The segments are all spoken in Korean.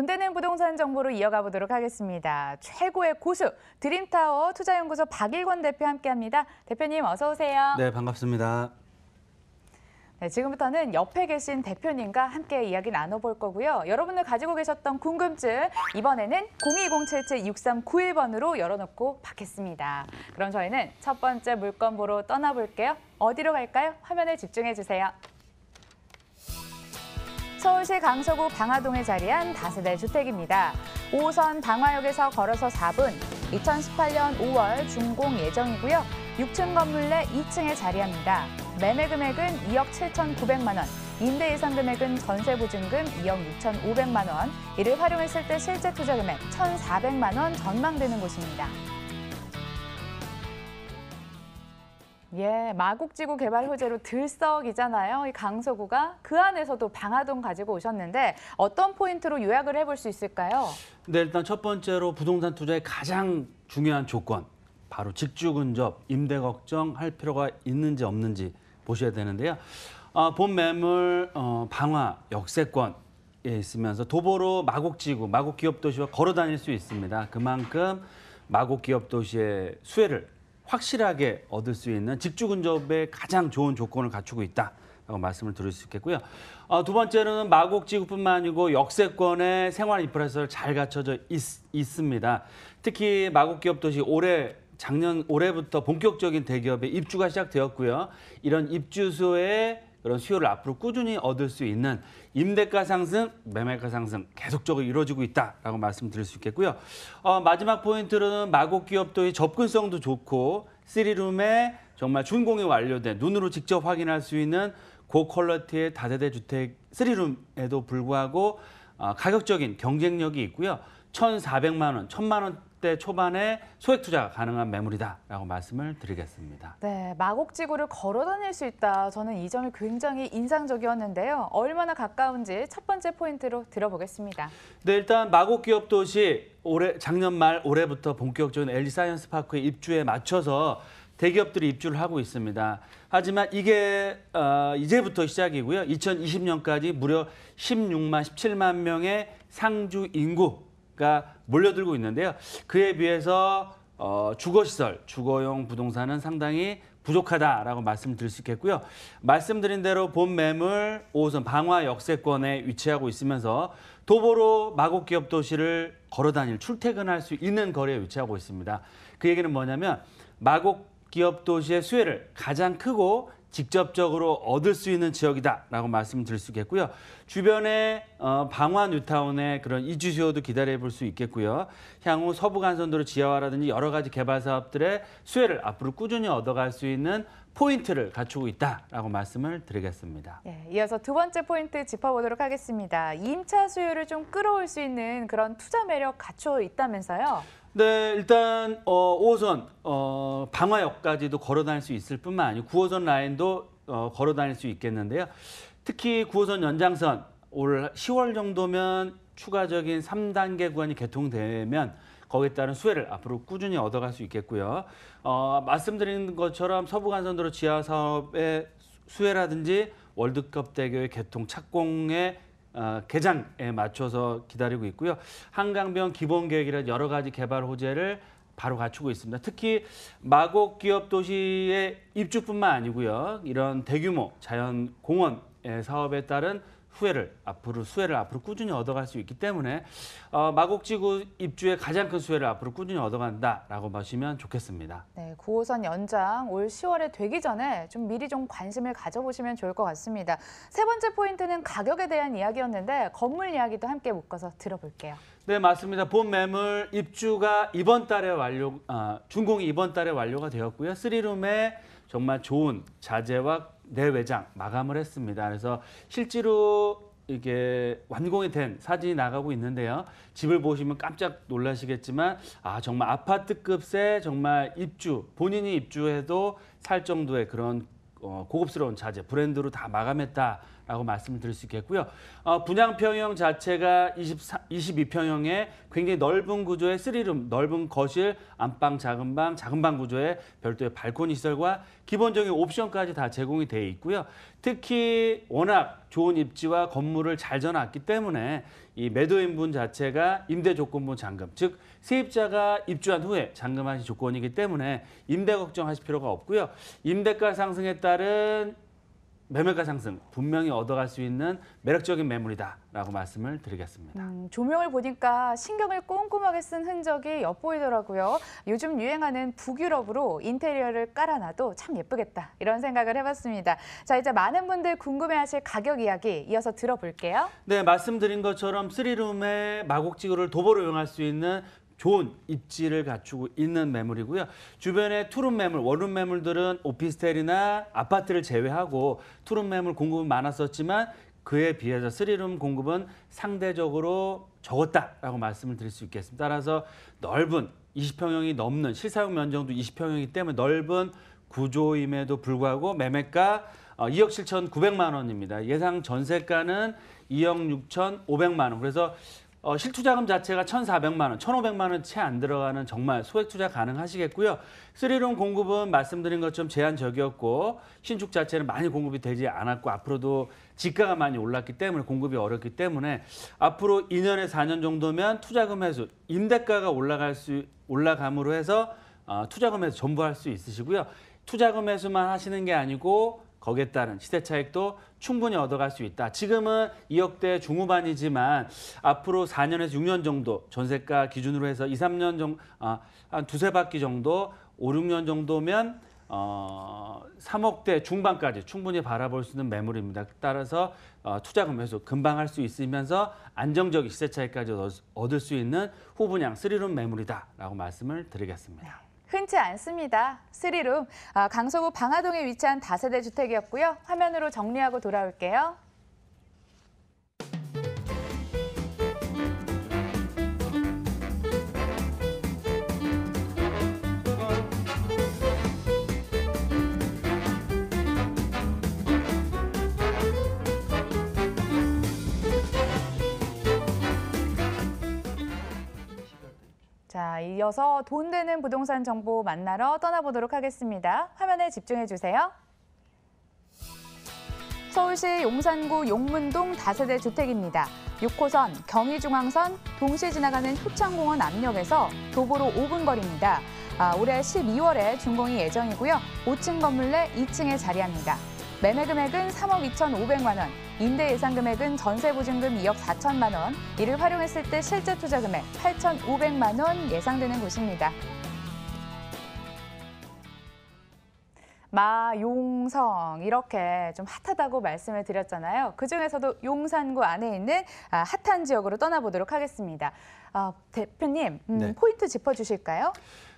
돈되는 부동산 정보로 이어가 보도록 하겠습니다. 최고의 고수, 드림타워 투자연구소 박일권 대표 함께합니다. 대표님 어서 오세요. 네, 반갑습니다. 네, 지금부터는 옆에 계신 대표님과 함께 이야기 나눠볼 거고요. 여러분들 가지고 계셨던 궁금증, 이번에는 02077-6391번으로 열어놓고 받겠습니다. 그럼 저희는 첫 번째 물건 보러 떠나볼게요. 어디로 갈까요? 화면에 집중해 주세요. 서울시 강서구 방화동에 자리한 다세대 주택입니다. 5호선 방화역에서 걸어서 4분, 2018년 5월 준공 예정이고요. 6층 건물 내 2층에 자리합니다. 매매 금액은 2억 7,900만 원, 임대 예상 금액은 전세 보증금 2억 6,500만 원, 이를 활용했을 때 실제 투자 금액 1,400만 원 전망되는 곳입니다. 예, 마곡지구 개발 호재로 들썩이잖아요. 이 강서구가 그 안에서도 방화동 가지고 오셨는데 어떤 포인트로 요약을 해볼 수 있을까요? 네, 일단 첫 번째로 부동산 투자의 가장 중요한 조건, 바로 직주 근접, 임대 걱정할 필요가 있는지 없는지 보셔야 되는데요. 본 매물 방화 역세권에 있으면서 도보로 마곡지구, 마곡기업도시와 걸어 다닐 수 있습니다. 그만큼 마곡기업도시의 수혜를 확실하게 얻을 수 있는 직주 근접의 가장 좋은 조건을 갖추고 있다라고 말씀을 드릴 수 있겠고요. 두 번째로는 마곡지구뿐만 아니고 역세권의 생활 인프라시설이 잘 갖춰져 있습니다. 특히 마곡기업도시 작년 올해부터 본격적인 대기업의 입주가 시작되었고요. 이런 입주소의 그런 수요를 앞으로 꾸준히 얻을 수 있는 임대가 상승, 매매가 상승 계속적으로 이루어지고 있다라고 말씀드릴 수 있겠고요. 마지막 포인트로는 마곡기업도의 접근성도 좋고 3룸에 정말 준공이 완료된 눈으로 직접 확인할 수 있는 고퀄리티의 다세대 주택 3룸에도 불구하고 가격적인 경쟁력이 있고요. 1,400만 원, 1,000만 원대 초반에 소액 투자가 가능한 매물이다라고 말씀을 드리겠습니다. 네, 마곡지구를 걸어 다닐 수 있다. 저는 이 점이 굉장히 인상적이었는데요. 얼마나 가까운지 첫 번째 포인트로 들어보겠습니다. 네, 일단 마곡기업도시 작년 말 올해부터 본격적인 LG사이언스파크에 입주에 맞춰서 대기업들이 입주를 하고 있습니다. 하지만 이게 이제부터 시작이고요. 2020년까지 무려 16만, 17만 명의 상주 인구가 몰려들고 있는데요. 그에 비해서 주거시설, 주거용 부동산은 상당히 부족하다라고 말씀드릴 수 있겠고요. 말씀드린 대로 본 매물 5호선 방화 역세권에 위치하고 있으면서 도보로 마곡기업 도시를 걸어다닐 출퇴근할 수 있는 거리에 위치하고 있습니다. 그 얘기는 뭐냐면 마곡기업 도시의 수혜를 가장 크고 직접적으로 얻을 수 있는 지역이다라고 말씀드릴 수 있겠고요. 주변에 방화 뉴타운의 그런 이주 수요도 기다려 볼 수 있겠고요. 향후 서부간선도로 지하화라든지 여러 가지 개발 사업들의 수혜를 앞으로 꾸준히 얻어갈 수 있는 포인트를 갖추고 있다라고 말씀을 드리겠습니다. 네, 이어서 두 번째 포인트 짚어보도록 하겠습니다. 임차 수요를 좀 끌어올 수 있는 그런 투자 매력 갖춰 있다면서요? 네, 일단 5호선 방화역까지도 걸어 다닐 수 있을 뿐만 아니고 9호선 라인도 걸어 다닐 수 있겠는데요. 특히 9호선 연장선 올 10월 정도면 추가적인 3단계 구간이 개통되면 거기에 따른 수혜를 앞으로 꾸준히 얻어갈 수 있겠고요. 말씀드린 것처럼 서부간선도로 지하 사업의 수혜라든지 월드컵 대교의 개통 착공의 개장에 맞춰서 기다리고 있고요. 한강변 기본계획이라는 여러 가지 개발 호재를 바로 갖추고 있습니다. 특히 마곡기업 도시의 입주뿐만 아니고요. 이런 대규모 자연공원의 사업에 따른 수혜를 앞으로 꾸준히 얻어갈 수 있기 때문에 마곡지구 입주의 가장 큰 수혜를 앞으로 꾸준히 얻어간다라고 보시면 좋겠습니다. 네, 9호선 연장 올 10월에 되기 전에 좀 미리 좀 관심을 가져보시면 좋을 것 같습니다. 세 번째 포인트는 가격에 대한 이야기였는데 건물 이야기도 함께 묶어서 들어볼게요. 네, 맞습니다. 본 매물 입주가 준공이 이번 달에 완료가 되었고요. 3룸에 정말 좋은 자재와 내외장 마감을 했습니다. 그래서 실제로 이게 완공이 된 사진이 나가고 있는데요. 집을 보시면 깜짝 놀라시겠지만 정말 아파트급의 정말 본인이 입주해도 살 정도의 그런 고급스러운 자재, 브랜드로 다 마감했다라고 말씀을 드릴 수 있겠고요. 분양평형 자체가 22평형의 굉장히 넓은 구조의 3룸, 넓은 거실, 안방, 작은 방 구조의 별도의 발코니 시설과 기본적인 옵션까지 다 제공이 되어 있고요. 특히 워낙 좋은 입지와 건물을 잘 져놨기 때문에 이 매도인분 자체가 임대조건부 잔금, 즉 세입자가 입주한 후에 잔금하실 조건이기 때문에 임대 걱정하실 필요가 없고요. 임대가 상승에 따른 매매가 상승 분명히 얻어갈 수 있는 매력적인 매물이다라고 말씀을 드리겠습니다. 조명을 보니까 신경을 꼼꼼하게 쓴 흔적이 엿보이더라고요. 요즘 유행하는 북유럽으로 인테리어를 깔아놔도 참 예쁘겠다 이런 생각을 해봤습니다. 자, 이제 많은 분들 궁금해하실 가격 이야기 이어서 들어볼게요. 네, 말씀드린 것처럼 3룸의 마곡지구를 도보로 이용할 수 있는 좋은 입지를 갖추고 있는 매물이고요. 주변에 투룸 매물, 원룸 매물들은 오피스텔이나 아파트를 제외하고 투룸 매물 공급은 많았었지만 그에 비해서 3룸 공급은 상대적으로 적었다라고 말씀을 드릴 수 있겠습니다. 따라서 넓은 20평형이 넘는 실사용 면적도 20평형이기 때문에 넓은 구조임에도 불구하고 매매가 2억 7,900만 원입니다. 예상 전세가는 2억 6,500만 원. 그래서 실투자금 자체가 1,400만 원, 1,500만 원 채 안 들어가는 정말 소액 투자 가능하시겠고요. 3룸 공급은 말씀드린 것처럼 제한적이었고 신축 자체는 많이 공급이 되지 않았고 앞으로도 지가가 많이 올랐기 때문에 공급이 어렵기 때문에 앞으로 2년에서 4년 정도면 투자금 회수, 임대가가 올라감으로 해서 투자금 회수 전부 할 수 있으시고요. 투자금 회수만 하시는 게 아니고 거기에 따른 시세 차익도 충분히 얻어갈 수 있다. 지금은 2억대 중후반이지만 앞으로 4년에서 6년 정도 전세가 기준으로 해서 2, 3년 정도, 한 두세 바퀴 정도, 5, 6년 정도면 3억대 중반까지 충분히 바라볼 수 있는 매물입니다. 따라서 투자금 회수 금방 할 수 있으면서 안정적인 시세 차익까지 얻을 수 있는 후분양 3룸 매물이다라고 말씀을 드리겠습니다. 흔치 않습니다. 3룸, 강서구 방화동에 위치한 다세대 주택이었고요. 화면으로 정리하고 돌아올게요. 자, 이어서 돈 되는 부동산 정보 만나러 떠나보도록 하겠습니다. 화면에 집중해 주세요. 서울시 용산구 용문동 다세대 주택입니다. 6호선, 경의중앙선, 동시에 지나가는 효창공원 앞역에서 도보로 5분 거리입니다. 올해 12월에 준공이 예정이고요. 5층 건물 내 2층에 자리합니다. 매매 금액은 3억 2,500만 원, 임대 예상 금액은 전세 보증금 2억 4천만 원, 이를 활용했을 때 실제 투자 금액 8,500만 원 예상되는 곳입니다. 마용성 이렇게 좀 핫하다고 말씀을 드렸잖아요. 그중에서도 용산구 안에 있는 핫한 지역으로 떠나보도록 하겠습니다. 대표님, 네. 포인트 짚어주실까요?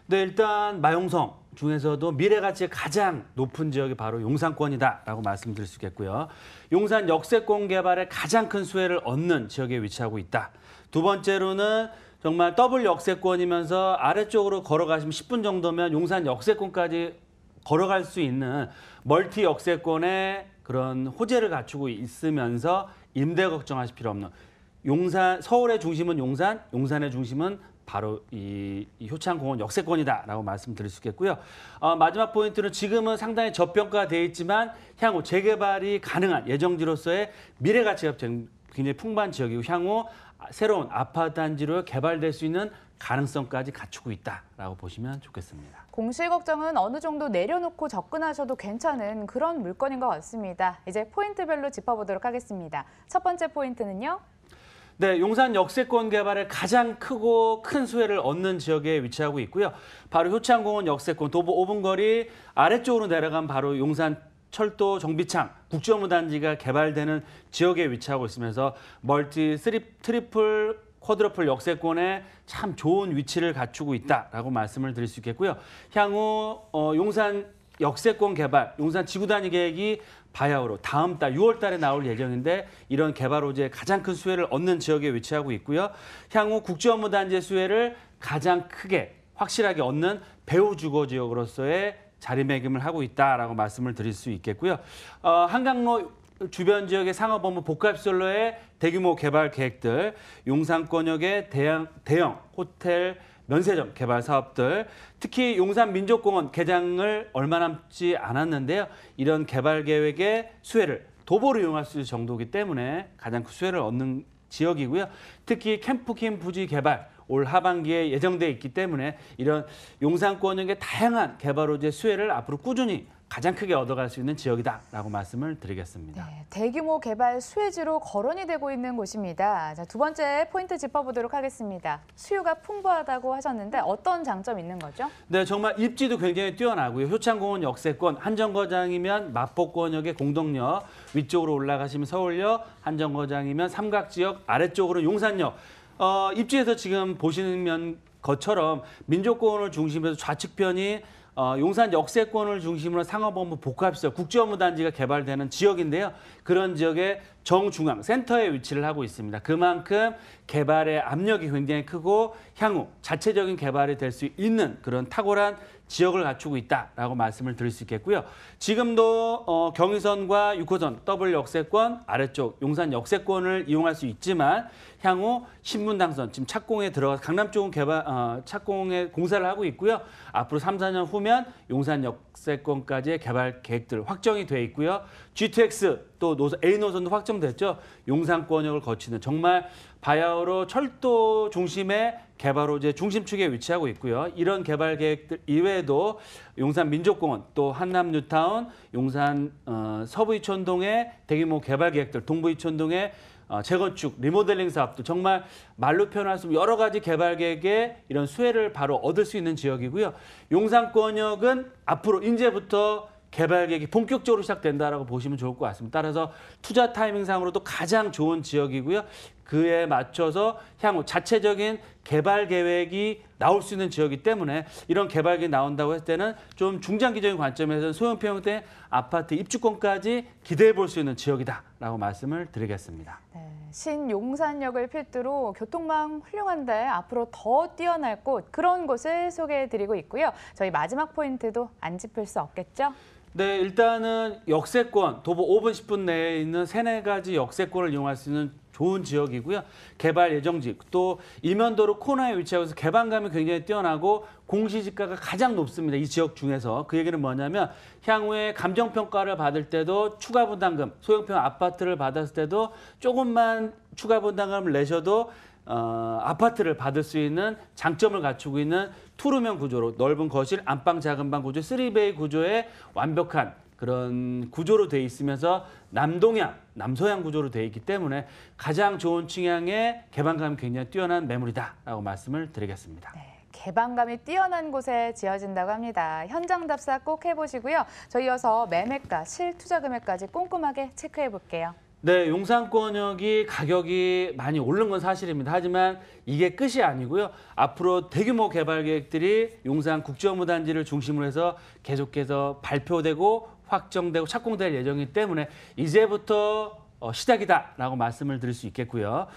네, 일단 마용성 중에서도 미래 가치가 가장 높은 지역이 바로 용산권이다라고 말씀드릴 수 있겠고요. 용산 역세권 개발에 가장 큰 수혜를 얻는 지역에 위치하고 있다. 두 번째로는 정말 더블 역세권이면서 아래쪽으로 걸어가시면 10분 정도면 용산 역세권까지 걸어갈 수 있는 멀티 역세권의 그런 호재를 갖추고 있으면서 임대 걱정하실 필요 없는 용산, 서울의 중심은 용산, 용산의 중심은 바로 이 효창공원 역세권이다라고 말씀드릴 수 있겠고요. 마지막 포인트는 지금은 상당히 저평가되어 있지만 향후 재개발이 가능한 예정지로서의 미래 가치가 굉장히 풍부한 지역이고 향후 새로운 아파트 단지로 개발될 수 있는 가능성까지 갖추고 있다라고 보시면 좋겠습니다. 공실 걱정은 어느 정도 내려놓고 접근하셔도 괜찮은 그런 물건인 것 같습니다. 이제 포인트별로 짚어보도록 하겠습니다. 첫 번째 포인트는요. 네, 용산 역세권 개발에 가장 크고 큰 수혜를 얻는 지역에 위치하고 있고요. 바로 효창공원 역세권 도보 5분 거리 아래쪽으로 내려간 바로 용산 철도 정비창 국제업무단지가 개발되는 지역에 위치하고 있으면서 멀티 트리플 쿼드러플 역세권에 참 좋은 위치를 갖추고 있다라고 말씀을 드릴 수 있겠고요. 향후 용산 역세권 개발, 용산 지구 단위 계획이 바야흐로 다음 달 6월 달에 나올 예정인데 이런 개발 호재에 가장 큰 수혜를 얻는 지역에 위치하고 있고요. 향후 국제업무단지의 수혜를 가장 크게 확실하게 얻는 배후 주거 지역으로서의 자리매김을 하고 있다라고 말씀을 드릴 수 있겠고요. 한강로 주변 지역의 상업업무 복합시설로의 대규모 개발 계획들, 용산권역의 대형 호텔, 면세점 개발 사업들, 특히 용산 민족공원 개장을 얼마 남지 않았는데요. 이런 개발 계획의 수혜를 도보로 이용할 수 있을 정도이기 때문에 가장 큰 수혜를 얻는 지역이고요. 특히 캠프킴 부지 개발 올 하반기에 예정돼 있기 때문에 이런 용산권역의 다양한 개발 호재 수혜를 앞으로 꾸준히 가장 크게 얻어갈 수 있는 지역이다라고 말씀을 드리겠습니다. 네, 대규모 개발 수혜지로 거론이 되고 있는 곳입니다. 자, 두 번째 포인트 짚어보도록 하겠습니다. 수요가 풍부하다고 하셨는데 어떤 장점이 있는 거죠? 네, 정말 입지도 굉장히 뛰어나고요. 효창공원 역세권, 한정거장이면 마포권역의 공덕역, 위쪽으로 올라가시면 서울역, 한정거장이면 삼각지역, 아래쪽으로 용산역. 입지에서 지금 보시는 것처럼 민족공원을 중심으로 좌측편이 용산 역세권을 중심으로 상업업무 복합시설, 국제업무단지가 개발되는 지역인데요. 그런 지역의 정중앙, 센터에 위치를 하고 있습니다. 그만큼 개발의 압력이 굉장히 크고 향후 자체적인 개발이 될 수 있는 그런 탁월한 지역을 갖추고 있다라고 말씀을 드릴 수 있겠고요. 지금도 경의선과 6호선 더블 역세권, 아래쪽 용산 역세권을 이용할 수 있지만 향후 신분당선, 지금 착공에 들어가 강남 쪽은 착공에 공사를 하고 있고요. 앞으로 3, 4년 후면 용산 역세권까지의 개발 계획들 확정이 돼 있고요. GTX 또 A 노선도 확정됐죠. 용산권역을 거치는 정말 바야흐로 철도 중심의 개발 호재 중심축에 위치하고 있고요. 이런 개발 계획들 이외에도 용산 민족공원, 또 한남 뉴타운, 용산 서부이촌동의 대규모 개발 계획들, 동부이촌동의 재건축, 리모델링 사업도 정말 말로 표현할 수 없는 여러 가지 개발 계획에 이런 수혜를 바로 얻을 수 있는 지역이고요. 용산권역은 앞으로 이제부터 개발 계획이 본격적으로 시작된다라고 보시면 좋을 것 같습니다. 따라서 투자 타이밍상으로도 가장 좋은 지역이고요. 그에 맞춰서 향후 자체적인 개발 계획이 나올 수 있는 지역이기 때문에 이런 개발 계획이 나온다고 했을 때는 좀 중장기적인 관점에서는 소형평 형태의 아파트 입주권까지 기대해 볼 수 있는 지역이다라고 말씀을 드리겠습니다. 네, 신용산역을 필두로 교통망 훌륭한데 앞으로 더 뛰어날 곳, 그런 곳을 소개해드리고 있고요. 저희 마지막 포인트도 안 짚을 수 없겠죠? 네, 일단은 역세권, 도보 5분, 10분 내에 있는 3, 4가지 역세권을 이용할 수 있는 좋은 지역이고요. 개발 예정지, 또 이면도로 코너에 위치하고 있어서 개방감이 굉장히 뛰어나고 공시지가가 가장 높습니다. 이 지역 중에서. 그 얘기는 뭐냐면 향후에 감정평가를 받을 때도 추가 분담금, 소형평 아파트를 받았을 때도 조금만 추가 분담금을 내셔도 아파트를 받을 수 있는 장점을 갖추고 있는 투룸형 구조로 넓은 거실, 안방, 작은 방 구조, 3베이 구조의 완벽한 그런 구조로 돼 있으면서 남동향, 남서향 구조로 돼 있기 때문에 가장 좋은 층향의 개방감이 굉장히 뛰어난 매물이다라고 말씀을 드리겠습니다. 네, 개방감이 뛰어난 곳에 지어진다고 합니다. 현장 답사 꼭 해보시고요. 저 이어서 매매가, 실투자 금액까지 꼼꼼하게 체크해 볼게요. 네, 용산권역이 가격이 많이 오른 건 사실입니다. 하지만 이게 끝이 아니고요. 앞으로 대규모 개발 계획들이 용산 국제업무단지를 중심으로 해서 계속해서 발표되고 확정되고 착공될 예정이기 때문에 이제부터 시작이다라고 말씀을 드릴 수 있겠고요.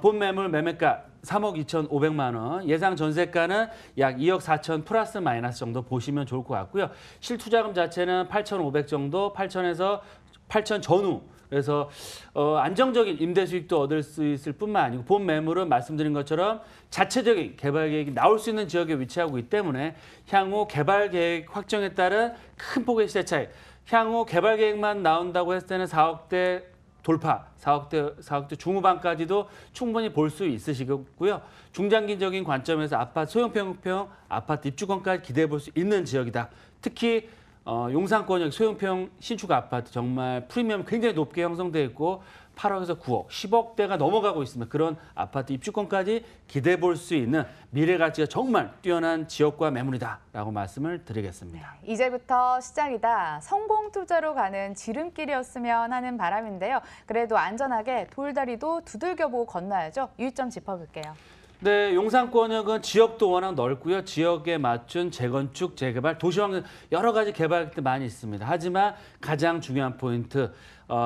본 매물 매매가 3억 2,500만 원, 예상 전세가는 약 2억 4천 플러스 마이너스 정도 보시면 좋을 것 같고요. 실투자금 자체는 8,500 정도, 8천에서 8천 전후. 그래서 안정적인 임대 수익도 얻을 수 있을 뿐만 아니고 본 매물은 말씀드린 것처럼 자체적인 개발 계획이 나올 수 있는 지역에 위치하고 있기 때문에 향후 개발 계획 확정에 따른 큰 폭의 시세 차이, 향후 개발 계획만 나온다고 했을 때는 4억대 돌파, 4억대 중후반까지도 충분히 볼 수 있으시고요. 중장기적인 관점에서 아파트 소형평 아파트 입주권까지 기대해 볼 수 있는 지역이다. 특히 용산권역 소형평 신축 아파트 정말 프리미엄 굉장히 높게 형성되어 있고 8억에서 9억, 10억대가 넘어가고 있습니다. 그런 아파트 입주권까지 기대해 볼 수 있는 미래 가치가 정말 뛰어난 지역과 매물이다라고 말씀을 드리겠습니다. 네, 이제부터 시작이다. 성공 투자로 가는 지름길이었으면 하는 바람인데요. 그래도 안전하게 돌다리도 두들겨보고 건너야죠. 유의점 짚어볼게요. 네, 용산권역은 지역도 워낙 넓고요. 지역에 맞춘 재건축, 재개발, 도시환경 여러 가지 개발들 많이 있습니다. 하지만 가장 중요한 포인트,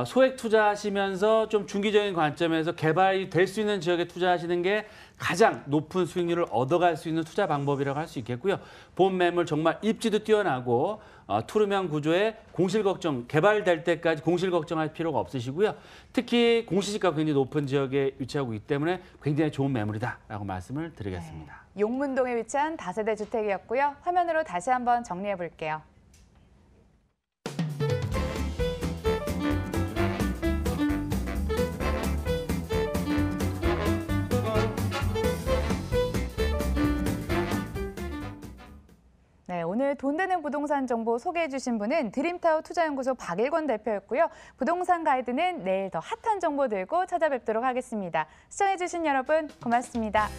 소액 투자하시면서 좀 중기적인 관점에서 개발이 될 수 있는 지역에 투자하시는 게 가장 높은 수익률을 얻어갈 수 있는 투자 방법이라고 할 수 있겠고요. 본 매물 정말 입지도 뛰어나고 투룸형 구조에 공실 걱정, 개발될 때까지 공실 걱정할 필요가 없으시고요. 특히 공시지가가 굉장히 높은 지역에 위치하고 있기 때문에 굉장히 좋은 매물이다라고 말씀을 드리겠습니다. 네, 용문동에 위치한 다세대 주택이었고요. 화면으로 다시 한번 정리해 볼게요. 네, 오늘 돈 되는 부동산 정보 소개해 주신 분은 드림타워 투자연구소 박일권 대표였고요. 부동산 가이드는 내일 더 핫한 정보 들고 찾아뵙도록 하겠습니다. 시청해 주신 여러분 고맙습니다.